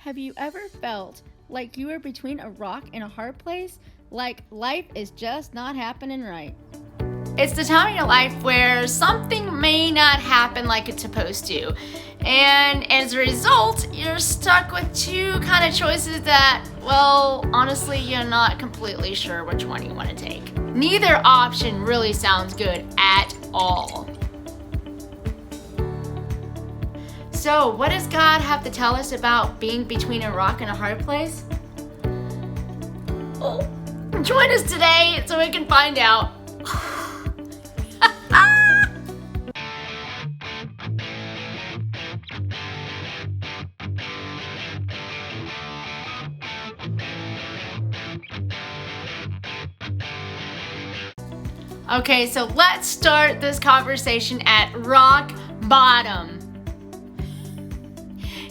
Have you ever felt like you were between a rock and a hard place? Like life is just not happening right? It's the time in your life where something may not happen like it's supposed to. And as a result, you're stuck with two kind of choices that, well, honestly, you're not completely sure which one you want to take. Neither option really sounds good at all. So, what does God have to tell us about being between a rock and a hard place? Oh, join us today so we can find out. Okay, so let's start this conversation at rock bottom.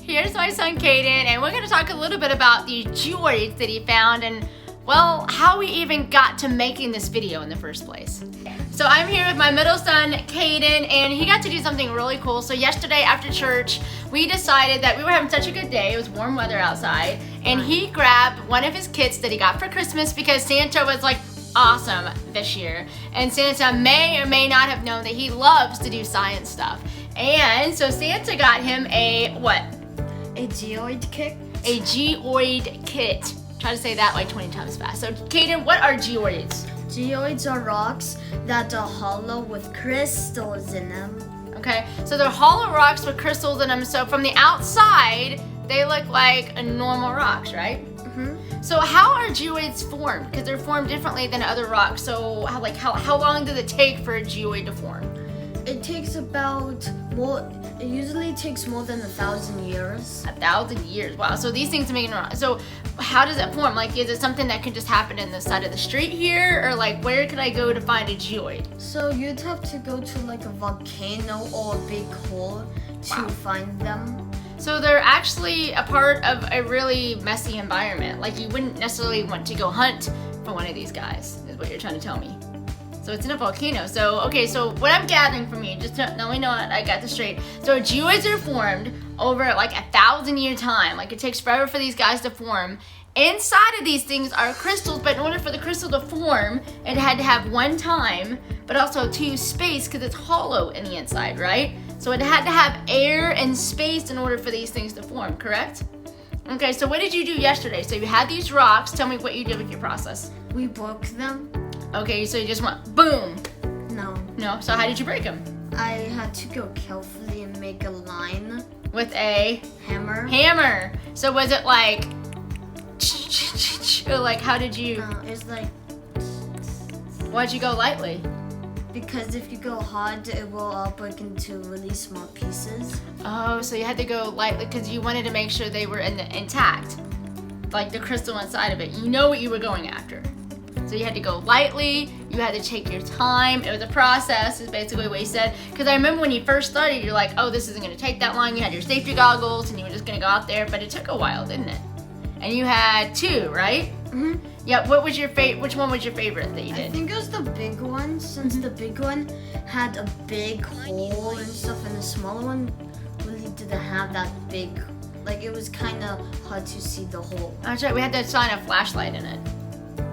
Here's my son Caden, and we're going to talk a little bit about the geoids that he found and, well, how we even got to making this video in the first place. So I'm here with my middle son Caden, and he got to do something really cool. So yesterday after church, we decided that we were having such a good day. It was warm weather outside, and he grabbed one of his kits that he got for Christmas because Santa was like awesome this year. And Santa may or may not have known that he loves to do science stuff. And so Santa got him a what? A geoid kit. A geoid kit. Try to say that like 20 times fast. So, Caden, what are geoids? Geoids are rocks that are hollow with crystals in them. Okay, so they're hollow rocks with crystals in them. So from the outside, they look like normal rocks, right? Mm-hmm. So how are geoids formed? Because they're formed differently than other rocks. So how long does it take for a geoid to form? It takes it usually takes more than 1,000 years. 1,000 years, wow. So these things make it, so how does it form? Like, is it something that can just happen in the side of the street here? Or like, where could I go to find a geoid? So you'd have to go to like a volcano or a big hole to find them. So they're actually a part of a really messy environment. Like, you wouldn't necessarily want to go hunt for one of these guys, is what you're trying to tell me. So it's in a volcano. So, okay, so what I'm gathering from you, just to let me know I got this straight. So geoids are formed over like 1,000-year time. Like, it takes forever for these guys to form. Inside of these things are crystals, but in order for the crystal to form, it had to have one time, but also two space because it's hollow in the inside, right? So it had to have air and space in order for these things to form, correct? Okay, so what did you do yesterday? So you had these rocks. Tell me what you did with your process. We broke them. Okay, so you just went boom. No, so how did you break them? I had to go carefully and make a line. With a? Hammer. So was it like, or like how did you? It's like. Why'd you go lightly? Because if you go hard, it will all break into really small pieces. Oh, so you had to go lightly because you wanted to make sure they were intact. Like the crystal inside of it. You know what you were going after. So you had to go lightly, you had to take your time. It was a process, is basically what he said. Because I remember when you first started, you're like, oh, this isn't going to take that long. You had your safety goggles and you were just going to go out there. But it took a while, didn't it? And you had two, right? Mm-hmm. Yeah, what was your which one was your favorite that you did? I think it was the big one, since the big one had a big hole and stuff, and the smaller one really didn't have that big, like it was kind of hard to see the hole. That's right, we had to shine a flashlight in it.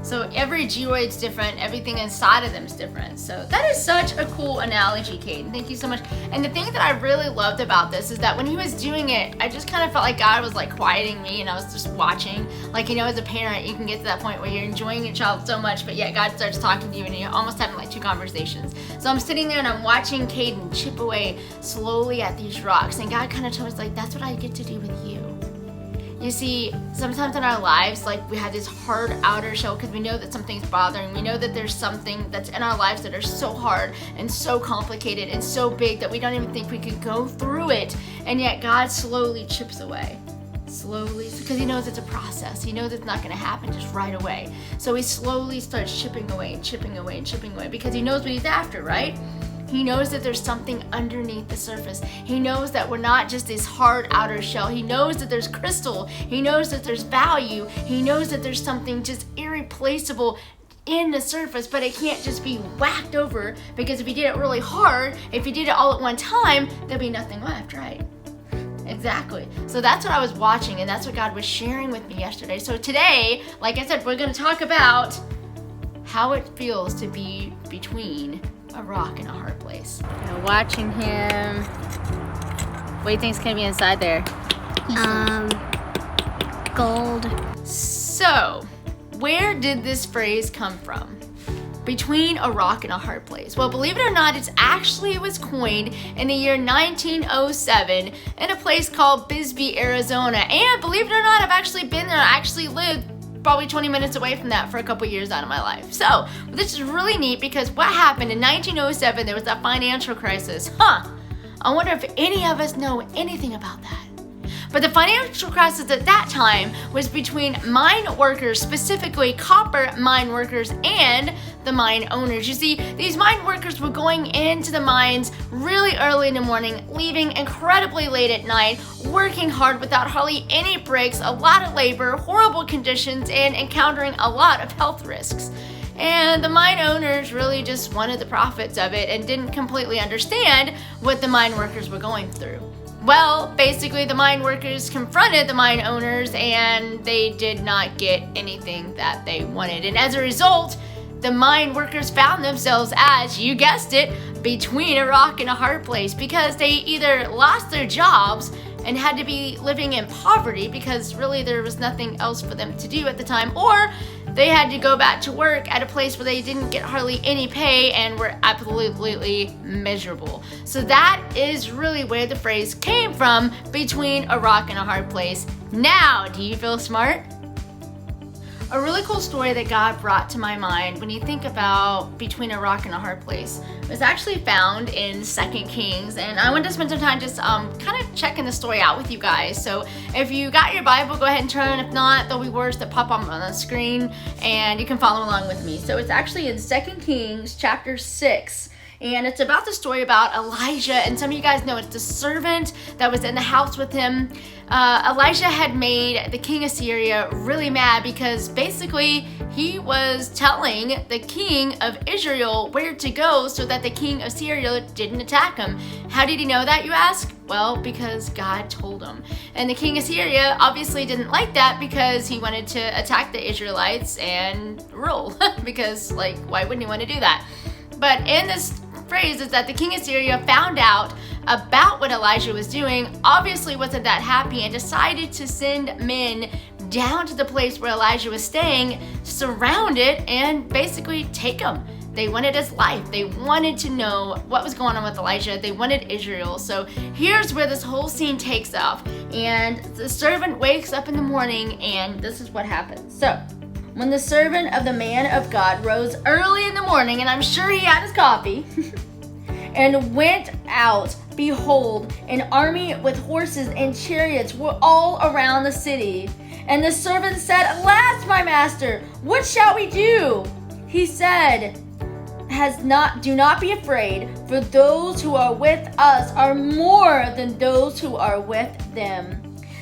So every geoid's different, everything inside of them is different. So that is such a cool analogy, Caden. Thank you so much. And the thing that I really loved about this is that when he was doing it, I just kind of felt like God was like quieting me and I was just watching. Like, you know, as a parent, you can get to that point where you're enjoying your child so much, but yet God starts talking to you and you're almost having like two conversations. So I'm sitting there and I'm watching Caden chip away slowly at these rocks, and God kind of told us, like, that's what I get to do with you. You see, sometimes in our lives, like, we have this hard outer shell because we know that something's bothering. We know that there's something that's in our lives that are so hard and so complicated and so big that we don't even think we could go through it. And yet God slowly chips away. Slowly, because he knows it's a process. He knows it's not going to happen just right away. So he slowly starts chipping away and chipping away and chipping away because he knows what he's after, right? He knows that there's something underneath the surface. He knows that we're not just this hard outer shell. He knows that there's crystal. He knows that there's value. He knows that there's something just irreplaceable in the surface, but it can't just be whacked over, because if you did it really hard, if you did it all at one time, there'd be nothing left, right? Exactly. So that's what I was watching, and that's what God was sharing with me yesterday. So today, like I said, we're going to talk about how it feels to be between a rock and a hard place. Watching him. What do you think's going to be inside there? Gold. So, where did this phrase come from? Between a rock and a hard place. Well, believe it or not, it was coined in the year 1907 in a place called Bisbee, Arizona. And believe it or not, I've actually been there. I actually lived probably 20 minutes away from that for a couple years out of my life. So, this is really neat because what happened in 1907, there was a financial crisis. I wonder if any of us know anything about that. But the financial crisis at that time was between mine workers, specifically copper mine workers, and the mine owners. You see, these mine workers were going into the mines really early in the morning, leaving incredibly late at night, working hard without hardly any breaks, a lot of labor, horrible conditions, and encountering a lot of health risks. And the mine owners really just wanted the profits of it and didn't completely understand what the mine workers were going through. Well, basically the mine workers confronted the mine owners and they did not get anything that they wanted. And as a result, the mine workers found themselves, as you guessed it, between a rock and a hard place because they either lost their jobs and had to be living in poverty because really there was nothing else for them to do at the time, or they had to go back to work at a place where they didn't get hardly any pay and were absolutely miserable. So that is really where the phrase came from, between a rock and a hard place. Now, do you feel smart? A really cool story that God brought to my mind when you think about between a rock and a hard place was actually found in 2 Kings, and I wanted to spend some time just kind of checking the story out with you guys. So if you got your Bible, go ahead and turn. If not, there'll be words that pop up on the screen and you can follow along with me. So it's actually in 2 Kings chapter 6. And it's about the story about Elijah, and some of you guys know it's the servant that was in the house with him. Elijah had made the king of Syria really mad because basically he was telling the king of Israel where to go so that the king of Syria didn't attack him. How did he know that, you ask? Well, because God told him. And the king of Syria obviously didn't like that because he wanted to attack the Israelites and rule because, like, why wouldn't he want to do that? But in this phrase is that the king of Syria found out about what Elijah was doing, obviously wasn't that happy, and decided to send men down to the place where Elijah was staying, surround it, and basically take him. They wanted his life. They wanted to know what was going on with Elijah. They wanted Israel. So here's where this whole scene takes off. And the servant wakes up in the morning, and this is what happens. So when the servant of the man of God rose early in the morning, and I'm sure he had his coffee, and went out, behold, an army with horses and chariots were all around the city. And the servant said, "Alas, my master, what shall we do?" He said, "Do not be afraid, for those who are with us are more than those who are with them."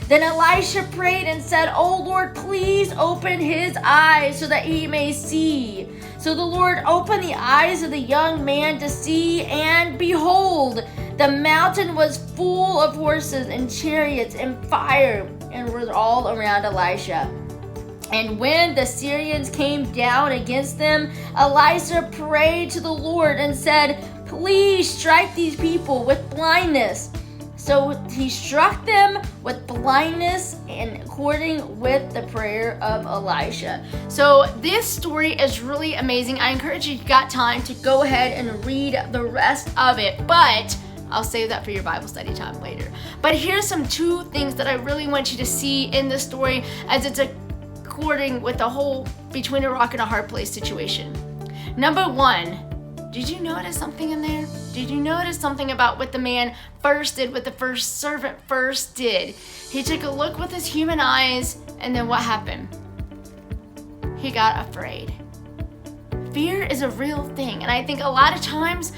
Then Elisha prayed and said, "O Lord, please open his eyes so that he may see." So the Lord opened the eyes of the young man to see, and behold, the mountain was full of horses and chariots and fire, and was all around Elisha. And when the Syrians came down against them, Elisha prayed to the Lord and said, "Please strike these people with blindness." So he struck them with blindness, and according with the prayer of Elisha. So this story is really amazing. I encourage you, if you got time, to go ahead and read the rest of it. But I'll save that for your Bible study time later. But here's some two things that I really want you to see in this story, as it's according with the whole between a rock and a hard place situation. Number one, did you notice something in there? Did you notice something about what the man first did, what the first servant first did? He took a look with his human eyes, and then what happened? He got afraid. Fear is a real thing, and I think a lot of times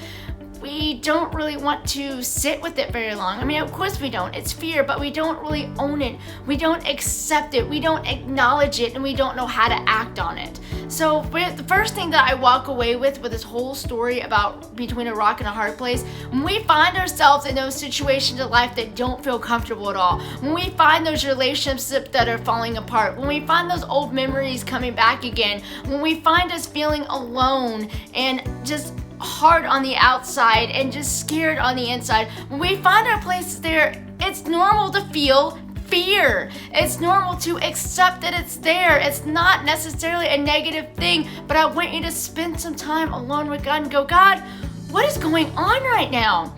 we don't really want to sit with it very long. I mean, of course we don't. It's fear, but we don't really own it. We don't accept it. We don't acknowledge it, and we don't know how to act on it. So the first thing that I walk away with this whole story about between a rock and a hard place, when we find ourselves in those situations in life that don't feel comfortable at all, when we find those relationships that are falling apart, when we find those old memories coming back again, when we find us feeling alone and just hard on the outside and just scared on the inside, when we find our places there, it's normal to feel fear. It's normal to accept that it's there. It's not necessarily a negative thing, but I want you to spend some time alone with God and go, God, what is going on right now?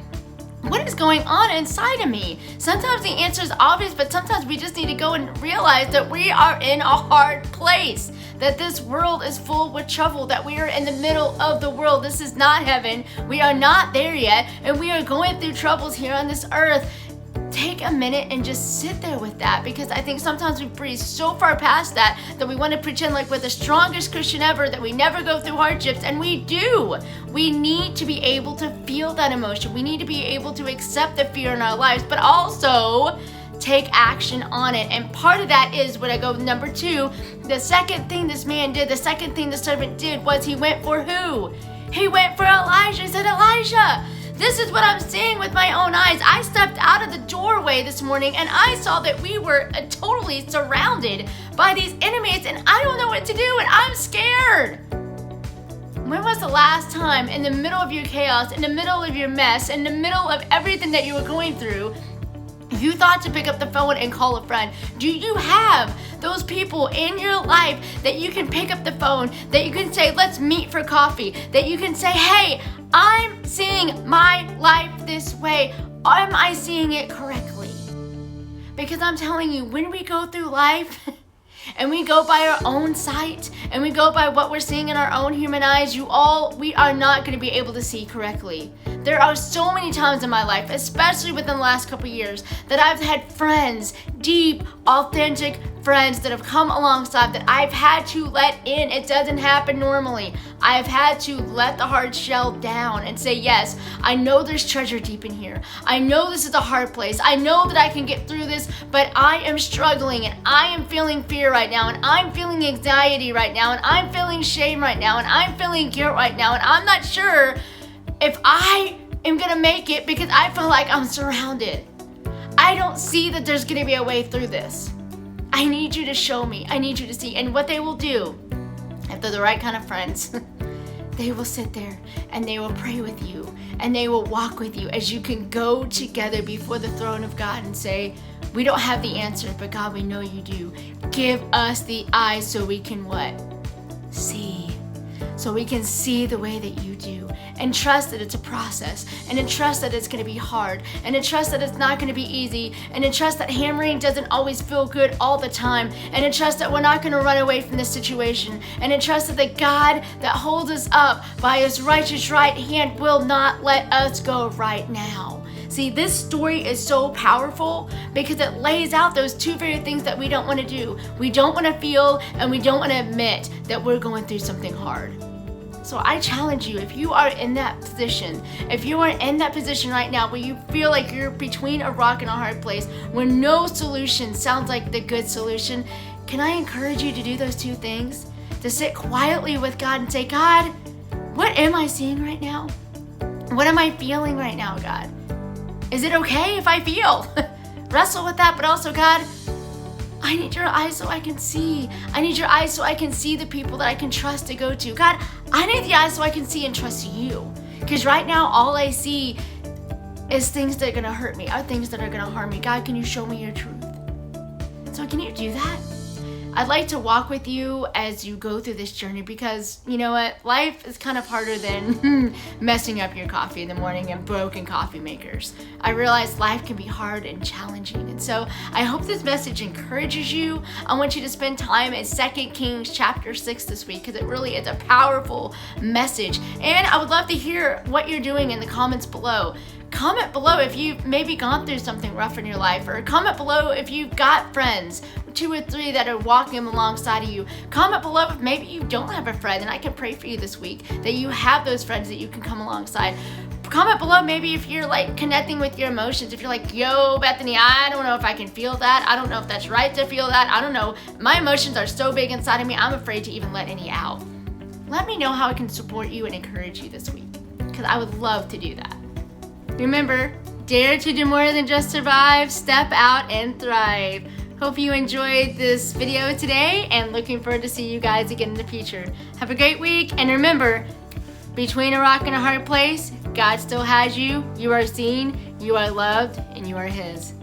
What is going on inside of me? Sometimes the answer is obvious, but sometimes we just need to go and realize that we are in a hard place, that this world is full with trouble, that we are in the middle of the world. This is not heaven. We are not there yet, and we are going through troubles here on this earth. Take a minute and just sit there with that, because I think sometimes we breeze so far past that we want to pretend like we're the strongest Christian ever, that we never go through hardships, and we do. We need to be able to feel that emotion. We need to be able to accept the fear in our lives, but also take action on it. And part of that is what I go with number 2. The second thing this man did, the second thing the servant did, was he went for who? He went for Elijah. He said, Elijah, this is what I'm seeing with my own eyes. I stepped out of the doorway this morning and I saw that we were totally surrounded by these enemies, and I don't know what to do, and I'm scared. When was the last time, in the middle of your chaos, in the middle of your mess, in the middle of everything that you were going through, you thought to pick up the phone and call a friend? Do you have those people in your life that you can pick up the phone, that you can say, let's meet for coffee, that you can say, hey, I'm seeing my life this way. Am I seeing it correctly? Because I'm telling you, when we go through life and we go by our own sight and we go by what we're seeing in our own human eyes, we are not going to be able to see correctly. There are so many times in my life, especially within the last couple years, that I've had friends, deep, authentic friends that have come alongside that I've had to let in. It doesn't happen normally. I've had to let the hard shell down and say, yes, I know there's treasure deep in here. I know this is a hard place. I know that I can get through this, but I am struggling, and I am feeling fear right now, and I'm feeling anxiety right now, and I'm feeling shame right now, and I'm feeling guilt right now, and I'm not sure if I am gonna make it because I feel like I'm surrounded. I don't see that there's gonna be a way through this. I need you to show me. I need you to see. And what they will do, if they're the right kind of friends, they will sit there and they will pray with you and they will walk with you as you can go together before the throne of God and say, we don't have the answer, but God, we know you do. Give us the eyes so we can what? See. So we can see the way that you do, and trust that it's a process, and to trust that it's going to be hard, and to trust that it's not going to be easy, and to trust that hammering doesn't always feel good all the time, and to trust that we're not going to run away from this situation, and to trust that the God that holds us up by his righteous right hand will not let us go right now. See, this story is so powerful because it lays out those two very things that we don't want to do. We don't want to feel, and we don't want to admit that we're going through something hard. So I challenge you, if you are in that position, if you are in that position right now where you feel like you're between a rock and a hard place, where no solution sounds like the good solution, can I encourage you to do those two things? To sit quietly with God and say, God, what am I seeing right now? What am I feeling right now, God? Is it okay if I feel? Wrestle with that, but also, God, I need your eyes so I can see. I need your eyes so I can see the people that I can trust to go to. God, I need the eyes so I can see and trust you. Because right now, all I see is things that are going to hurt me, or things that are going to harm me. God, can you show me your truth? So can you do that? I'd like to walk with you as you go through this journey, because you know what? Life is kind of harder than messing up your coffee in the morning and broken coffee makers. I realize life can be hard and challenging. And so I hope this message encourages you. I want you to spend time in 2 Kings chapter 6 this week, because it really is a powerful message. And I would love to hear what you're doing in the comments below. Comment below if you've maybe gone through something rough in your life, or comment below if you've got friends, 2 or 3 that are walking alongside of you. Comment below if maybe you don't have a friend, and I can pray for you this week that you have those friends that you can come alongside. comment below maybe if you're like connecting with your emotions. If you're like, yo, Bethany, I don't know if I can feel that. I don't know if that's right to feel that. I don't know. My emotions are so big inside of me, I'm afraid to even let any out. Let me know how I can support you and encourage you this week, because I would love to do that. Remember, dare to do more than just survive. Step out and thrive. Hope you enjoyed this video today, and looking forward to see you guys again in the future. Have a great week, and remember, between a rock and a hard place, God still has you. You are seen, you are loved, and you are His.